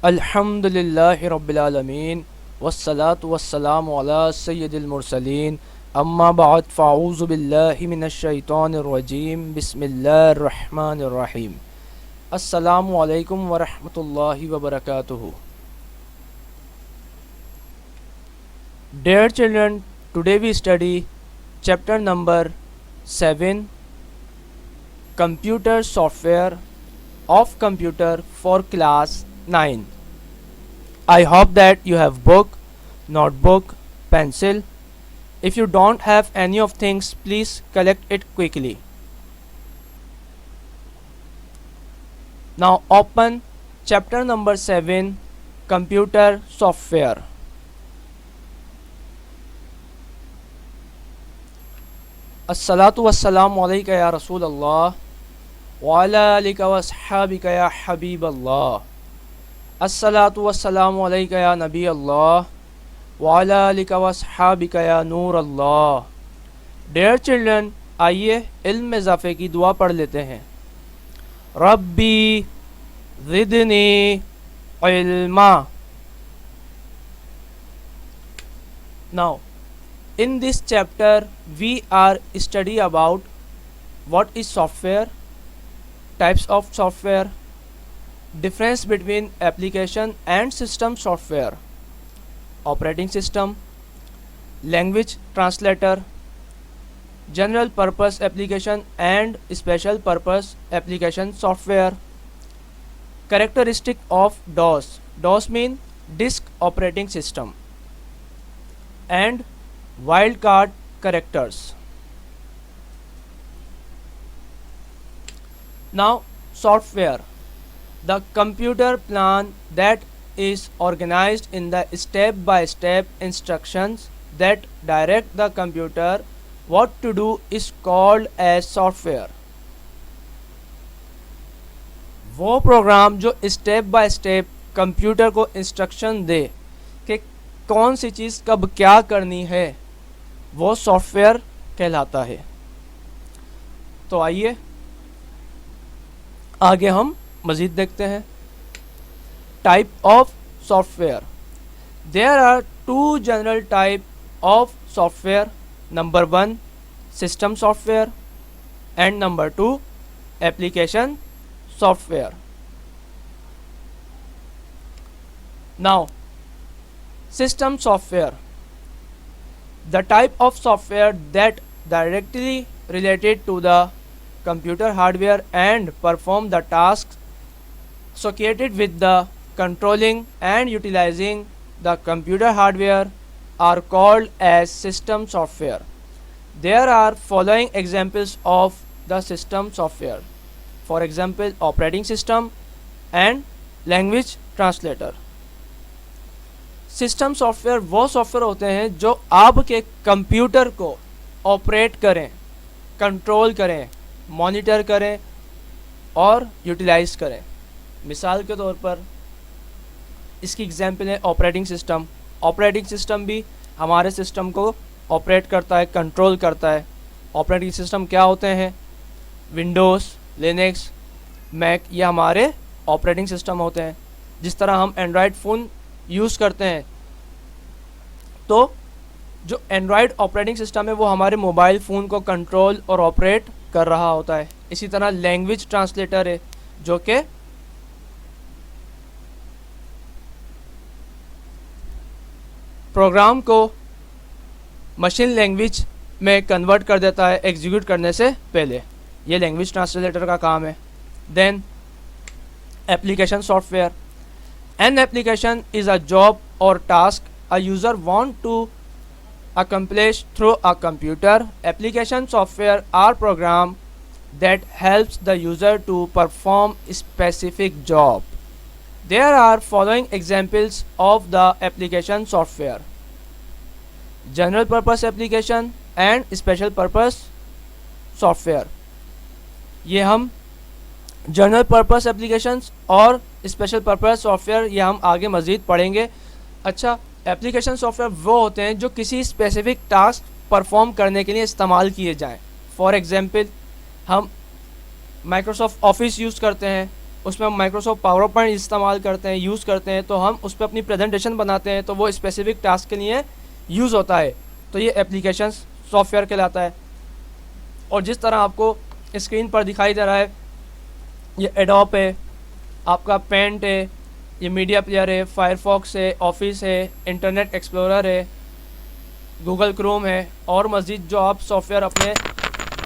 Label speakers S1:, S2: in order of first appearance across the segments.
S1: अल्हम्दुलिल्लाहि रब्बिल आलमीन वस्सलातु वस्सलामु अला सय्यिदिल मुरसलीन अम्मा बाद फ़अऊज़ु बिल्लाहि मिनश शैतानिर रजीम बिस्मिल्लाहिर रहमानिर रहीम अस्सलामु अलैकुम व रहमतुल्लाहि व बरकातुहू। Dear children, today we study chapter number 7, Computer Software of Computer for class 9. I hope that you have book, notebook, pencil. If you don't have any of things, please collect it quickly. Now open chapter number 7, Computer Software. अस्सलातु वस्सलामु अलैका या रसूल अल्लाह व अला आलिका व अस्हाबिका या हबीब अल्लाह। अस्सलातु वस्सलामु अलैका या नबी अल्लाह व अला आलिका व अस्हाबिका या नूर अल्लाह। डियर चिल्ड्रन, आइए इल्म में इजाफे की दुआ पढ़ लेते हैं। रब्बी ज़िदनी इल्मा। Now in this chapter we are study about what is software, types of software, difference between application and system software, operating system, language translator, general purpose application and special purpose application software, characteristic of DOS. DOS mean disk operating system, and wildcard characters. Now software, the computer plan that is organized in the step-by-step instructions that direct the computer what to do is called as software. वो programme जो step by step computer को instruction दे कि कौन सी चीज़ कब क्या करनी है, वो सॉफ्टवेयर कहलाता है। तो आइए आगे हम मज़ीद देखते हैं। Type of software, there are two general type of software. Number 1 system software and number 2 application software. Now system software, the type of software that directly related to the computer hardware and perform the tasks associated with the controlling and utilizing the computer hardware are called as system software. There are following examples of the system software. For example, operating system and language translator. System software वो software होते हैं जो आपके computer को operate करें, control करें, monitor करें और यूटिलाइज करें। मिसाल के तौर पर इसकी एग्जांपल है ऑपरेटिंग सिस्टम। ऑपरेटिंग सिस्टम भी हमारे सिस्टम को ऑपरेट करता है, कंट्रोल करता है। ऑपरेटिंग सिस्टम क्या होते हैं? विंडोज़, लिनक्स, मैक, ये हमारे ऑपरेटिंग सिस्टम होते हैं। जिस तरह हम एंड्रॉयड फ़ोन यूज़ करते हैं, तो जो एंड्रॉयड ऑपरेटिंग सिस्टम है वो हमारे मोबाइल फ़ोन को कंट्रोल और ऑपरेट कर रहा होता है। इसी तरह लैंग्वेज ट्रांसलेटर है जो कि प्रोग्राम को मशीन लैंग्वेज में कन्वर्ट कर देता है एग्जीक्यूट करने से पहले। ये लैंग्वेज ट्रांसलेटर का काम है। Then application software, an application is a job or task a user want to accomplish through a computer. Application software are program that helps the user to perform specific job. There are following examples of the application software: general purpose application and special purpose software. ये हम general purpose applications और special purpose software ये हम आगे मज़ीद पढ़ेंगे। अच्छा, application software वो होते हैं जो किसी स्पेसिफिक टास्क परफॉर्म करने के लिए इस्तेमाल किए जाएं। फॉर एग्जांपल हम माइक्रोसॉफ्ट ऑफिस यूज़ करते हैं, उसमें हम माइक्रोसॉफ्ट पावर पॉइंट इस्तेमाल करते हैं, यूज़ करते हैं, तो हम उस पर अपनी प्रेजेंटेशन बनाते हैं, तो वो स्पेसिफिक टास्क के लिए यूज़ होता है, तो ये एप्लीकेशन सॉफ्टवेयर कहलाता है। और जिस तरह आपको स्क्रीन पर दिखाई दे रहा है, ये एडोब है, आपका पेंट है, ये मीडिया प्लेयर है, फायरफॉक्स है, ऑफिस है, इंटरनेट एक्सप्लोरर है, गूगल क्रोम है, और मज़ीद जो आप सॉफ्टवेयर अपने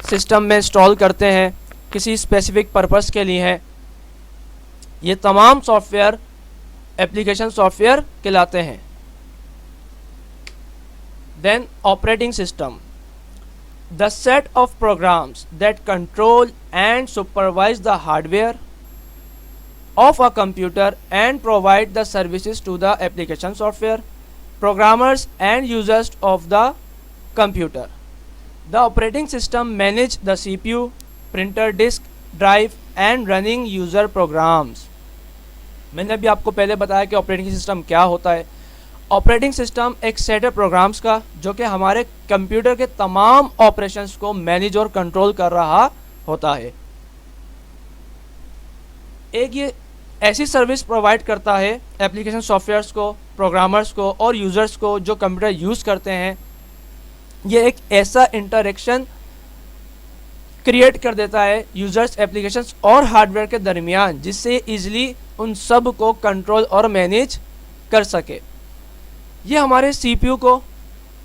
S1: सिस्टम में इंस्टॉल करते हैं किसी स्पेसिफिक पर्पस के लिए हैं, ये तमाम सॉफ्टवेयर एप्लीकेशन सॉफ्टवेयर कहलाते हैं। Then operating system, the set of programs that control and supervise the hardware of a computer and provide the services to the application software, programmers and users of the computer. The operating system manage the CPU, printer, disk, drive and running user programs. मैंने अभी आपको पहले बताया कि operating system क्या होता है। Operating system एक सेट है प्रोग्राम्स का जो कि हमारे कंप्यूटर के तमाम ऑपरेशंस को मैनेज और कंट्रोल कर रहा होता है। एक ये ऐसी सर्विस प्रोवाइड करता है एप्लीकेशन सॉफ्टवेयर्स को, प्रोग्रामर्स को और यूज़र्स को जो कंप्यूटर यूज़ करते हैं। ये एक ऐसा इंटरेक्शन क्रिएट कर देता है यूज़र्स, एप्लीकेशंस और हार्डवेयर के दरमियान, जिससे इजीली उन सब को कंट्रोल और मैनेज कर सके। ये हमारे सीपीयू को,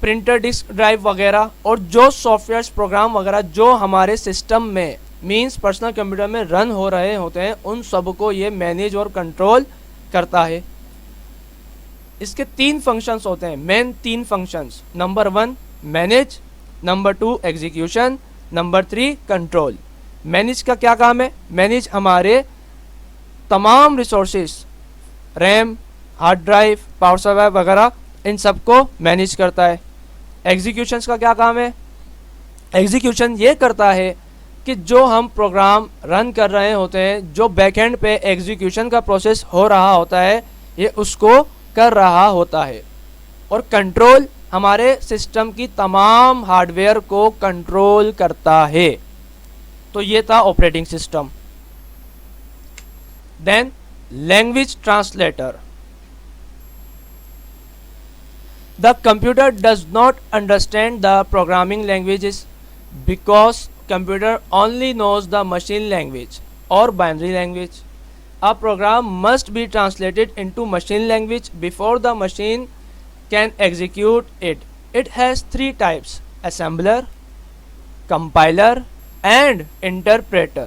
S1: प्रिंटर, डिस्क ड्राइव वगैरह और जो सॉफ्टवेयर्स, प्रोग्राम वगैरह जो हमारे सिस्टम में मींस पर्सनल कंप्यूटर में रन हो रहे होते हैं, उन सब को ये मैनेज और कंट्रोल करता है। इसके 3 फंक्शंस होते हैं, main 3 functions. Number 1 manage, number 2 execution, number 3 control. Manage का क्या काम है? मैनेज हमारे तमाम resources, RAM, hard drive, power supply वगैरह, इन सब को मैनेज करता है। एग्जीक्यूशन का क्या काम है? एग्जीक्यूशन ये करता है कि जो हम प्रोग्राम रन कर रहे होते हैं, जो बैकएंड पे एग्जीक्यूशन का प्रोसेस हो रहा होता है, ये उसको कर रहा होता है। और कंट्रोल हमारे सिस्टम की तमाम हार्डवेयर को कंट्रोल करता है। तो ये था operating system. Then language translator, the computer does not understand the programming languages because computer only knows the machine language or binary language. A program must be translated into machine language before the machine can execute it. It has 3 types: assembler, compiler and interpreter.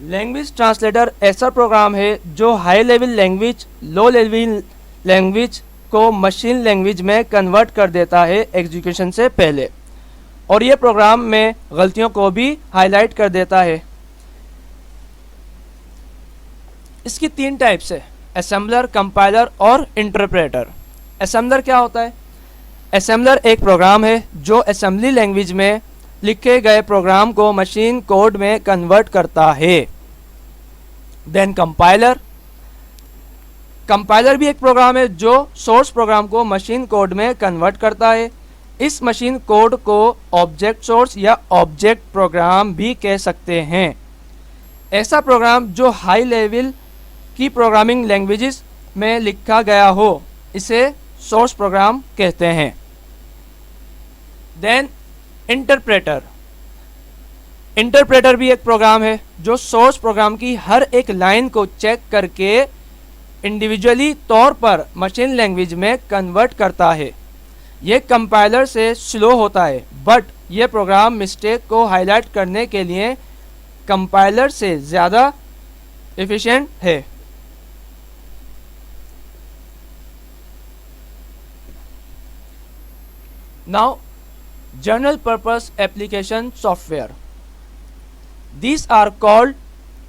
S1: Language translator ऐसा programme है जो high level language, low level language को machine language में convert कर देता है execution से पहले, और ये प्रोग्राम में गलतियों को भी हाईलाइट कर देता है। इसकी 3 टाइप्स है: असेंबलर, कंपाइलर और इंटरप्रेटर। असेंबलर क्या होता है? असेंबलर एक प्रोग्राम है जो असेंबली लैंग्वेज में लिखे गए प्रोग्राम को मशीन कोड में कन्वर्ट करता है। देन कंपाइलर, कंपाइलर भी एक प्रोग्राम है जो सोर्स प्रोग्राम को मशीन कोड में कन्वर्ट करता है। इस मशीन कोड को ऑब्जेक्ट सोर्स या ऑब्जेक्ट प्रोग्राम भी कह सकते हैं। ऐसा प्रोग्राम जो हाई लेवल की प्रोग्रामिंग लैंग्वेजेस में लिखा गया हो, इसे सोर्स प्रोग्राम कहते हैं। देन इंटरप्रेटर, इंटरप्रेटर भी एक प्रोग्राम है जो सोर्स प्रोग्राम की हर एक लाइन को चेक करके इंडिविजुअली तौर पर मशीन लैंग्वेज में कन्वर्ट करता है। ये कंपाइलर से स्लो होता है, बट ये प्रोग्राम मिस्टेक को हाईलाइट करने के लिए कंपाइलर से ज़्यादा एफिशिएंट है। Now general purpose application software, these are called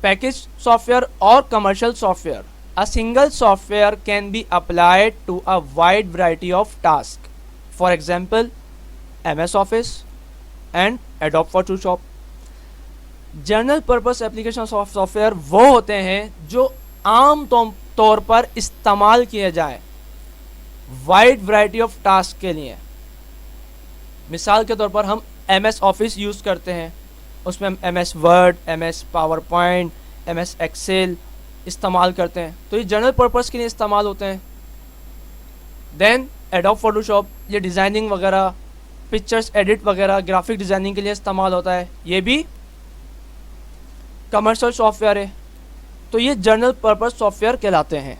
S1: packaged software or commercial software. A single software can be applied to a wide variety of tasks. For example, MS Office and Adobe Photoshop. General purpose application software वो होते हैं जो आम तौर पर इस्तेमाल किए जाए वाइड वैरायटी ऑफ टास्क के लिए। मिसाल के तौर पर हम MS ऑफिस यूज़ करते हैं, उसमें हम MS Word, MS PowerPoint, MS Excel इस्तेमाल करते हैं, तो ये जनरल पर्पस के लिए इस्तेमाल होते हैं। देन एडोब फोटोशॉप, ये डिज़ाइनिंग वगैरह, पिक्चर्स एडिट वगैरह, ग्राफिक डिज़ाइनिंग के लिए इस्तेमाल होता है, ये भी कमर्शियल सॉफ्टवेयर है, तो ये जनरल पर्पस सॉफ्टवेयर कहलाते हैं।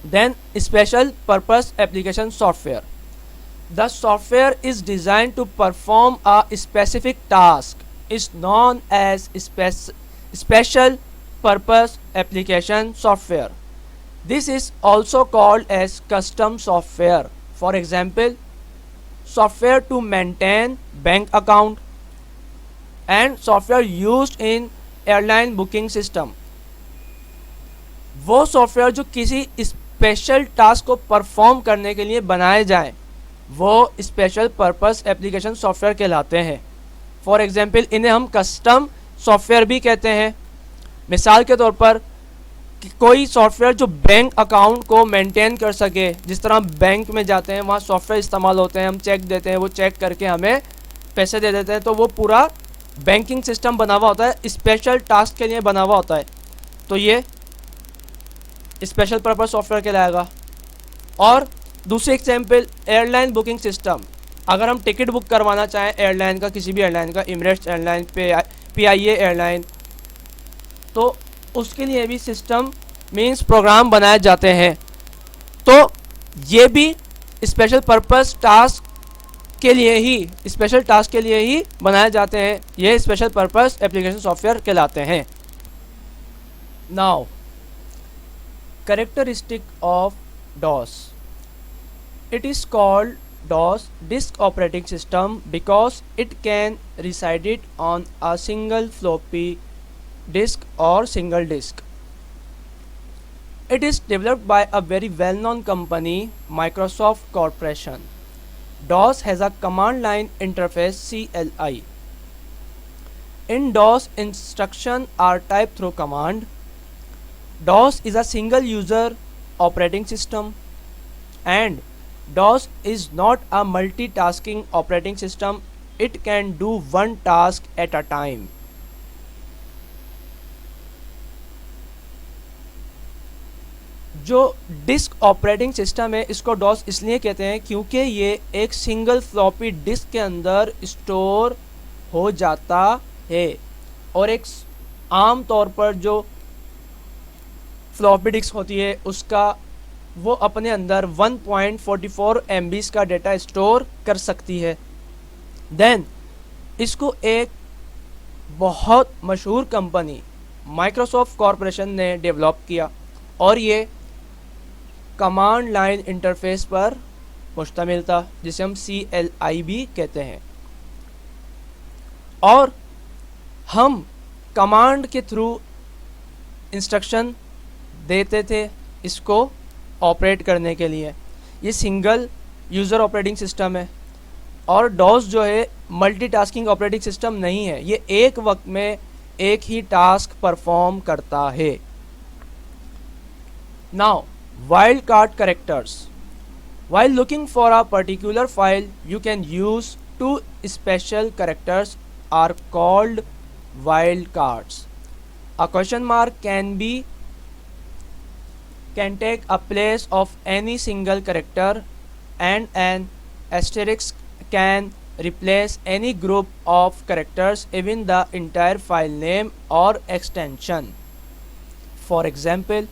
S1: Then special purpose application software, the software is designed to perform a specific task is known as special purpose application software. This is also called as custom software. For example, software to maintain bank account and software used in airline booking system. वो software जो किसी special task को perform करने के लिए बनाए जाएं, वो स्पेशल पर्पस एप्लीकेशन सॉफ्टवेयर कहलाते हैं। फॉर एग्जाम्पल, इन्हें हम कस्टम सॉफ्टवेयर भी कहते हैं। मिसाल के तौर पर कोई सॉफ्टवेयर जो बैंक अकाउंट को मेंटेन कर सके, जिस तरह बैंक में जाते हैं वहाँ सॉफ्टवेयर इस्तेमाल होते हैं, हम चेक देते हैं, वो चेक करके हमें पैसे दे देते हैं, तो वो पूरा बैंकिंग सिस्टम बना हुआ होता है, स्पेशल टास्क के लिए बना हुआ होता है, तो ये स्पेशल पर्पस सॉफ्टवेयर कहलाएगा। और दूसरी एग्जाम्पल, एयरलाइन बुकिंग सिस्टम, अगर हम टिकट बुक करवाना चाहें एयरलाइन का, किसी भी एयरलाइन का, एमिरेट्स एयरलाइन, PIA एयरलाइन, तो उसके लिए भी सिस्टम मींस प्रोग्राम बनाए जाते हैं, तो ये भी स्पेशल पर्पस टास्क के लिए ही बनाए जाते हैं, ये स्पेशल पर्पस एप्लीकेशन सॉफ्टवेयर कहलाते हैं। Now characteristic of DOS, it is called DOS disk operating system because it can reside on a single floppy disk or single disk. It is developed by a very well-known company, Microsoft Corporation. DOS has a command line interface, CLI. In DOS, instructions are typed through command. DOS is a single user operating system, and DOS is not a multitasking operating system. It can do one task at a time. जो disk operating system है, इसको DOS इसलिए कहते हैं क्योंकि ये एक single floppy disk के अंदर स्टोर हो जाता है, और एक आम तौर पर जो फ्लॉपी डिस्क होती है उसका वो अपने अंदर 1.44 MB का डेटा स्टोर कर सकती है। देन इसको एक बहुत मशहूर कंपनी माइक्रोसॉफ्ट कॉरपोरेशन ने डेवलप किया, और ये कमांड लाइन इंटरफेस पर मुश्तमिल था, जिसे हम CLI भी कहते हैं, और हम कमांड के थ्रू इंस्ट्रक्शन देते थे इसको ऑपरेट करने के लिए। ये सिंगल यूज़र ऑपरेटिंग सिस्टम है, और DOS जो है मल्टीटास्किंग ऑपरेटिंग सिस्टम नहीं है, ये एक वक्त में एक ही टास्क परफॉर्म करता है। Now wild card characters, while looking for a particular file you can use two special characters are called wild cards. A question mark can take a place of any single character, and an asterisk can replace any group of characters, even the entire file name or extension. For example,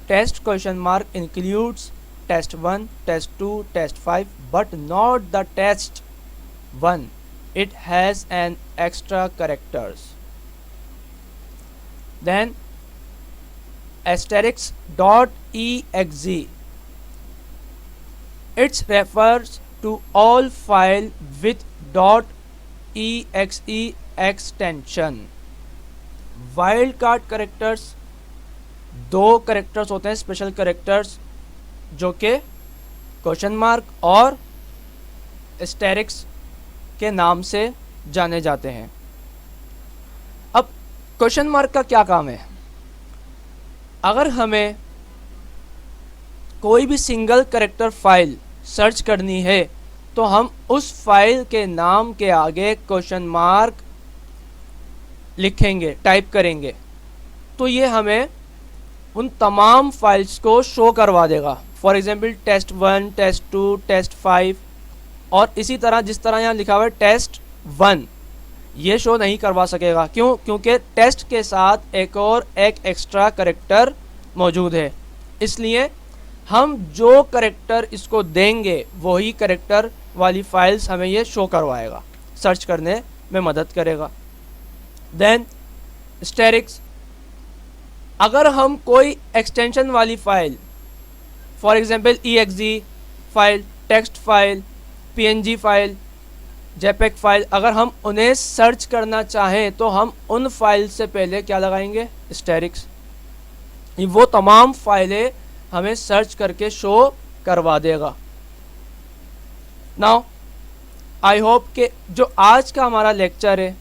S1: test question mark includes test1, test2, test5, but not the test1. It has an extra characters. Then asterisk .exe, it refers to all file with .exe extension. Wild card characters दो characters होते हैं, special characters, जो कि question mark और asterisk के नाम से जाने जाते हैं। अब क्वेश्चन मार्क का क्या काम है? अगर हमें कोई भी सिंगल कैरेक्टर फाइल सर्च करनी है तो हम उस फाइल के नाम के आगे क्वेश्चन मार्क लिखेंगे, टाइप करेंगे, तो ये हमें उन तमाम फाइल्स को शो करवा देगा। For example test1, test2, test5 और इसी तरह जिस तरह यहाँ लिखा हुआ है test1, ये शो नहीं करवा सकेगा। क्यों? क्योंकि टेस्ट के साथ एक एक्स्ट्रा करेक्टर मौजूद है, इसलिए हम जो करेक्टर इसको देंगे वही करेक्टर वाली फाइल्स हमें ये शो करवाएगा, सर्च करने में मदद करेगा। देन स्टेरिक्स, अगर हम कोई एक्सटेंशन वाली file, for example exe file, text file, png file, jpeg file, अगर हम उन्हें सर्च करना चाहें तो हम उन फाइल से पहले क्या लगाएंगे? स्टेरिक्स। वो तमाम फाइलें हमें सर्च करके शो करवा देगा। नाउ आई होप कि जो आज का हमारा लेक्चर है,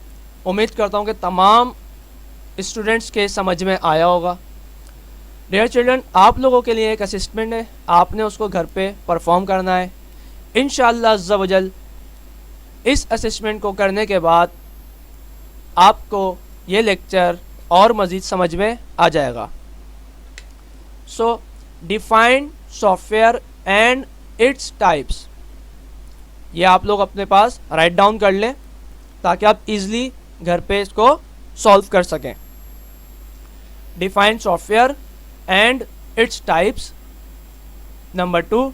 S1: उम्मीद करता हूँ कि तमाम स्टूडेंट्स के समझ में आया होगा। डियर चिल्ड्रन, आप लोगों के लिए एक असिस्टमेंट है, आपने उसको घर पे परफॉर्म करना है। इंशाअल्लाह अज़्ज़ा वजल इस असिस्टमेंट को करने के बाद आपको ये लेक्चर और मज़ीद समझ में आ जाएगा। सो define software and its types, ये आप लोग अपने पास राइट डाउन कर लें ताकि आप इजीली घर पे इसको सॉल्व कर सकें। Define software and its types. Number 2,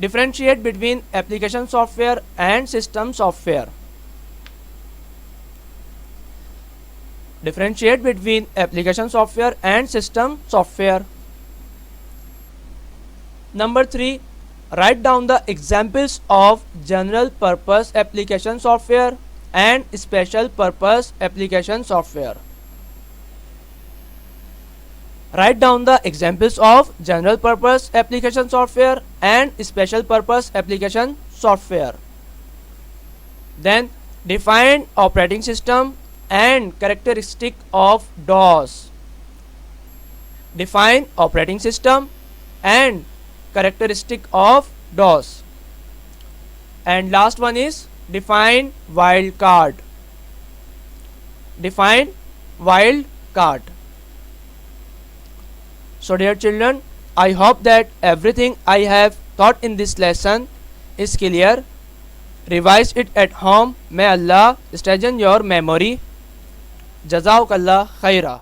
S1: differentiate between application software and system software. Differentiate between application software and system software. Number 3, write down the examples of general purpose application software and special purpose application software. Write down the examples of general purpose application software and special purpose application software. Then define operating system and characteristic of DOS. Define operating system and characteristic of DOS. And last one is define wildcard. Define wildcard. So dear children, I hope that everything I have taught in this lesson is clear. Revise it at home. May Allah strengthen your memory. Jazakallah khaira.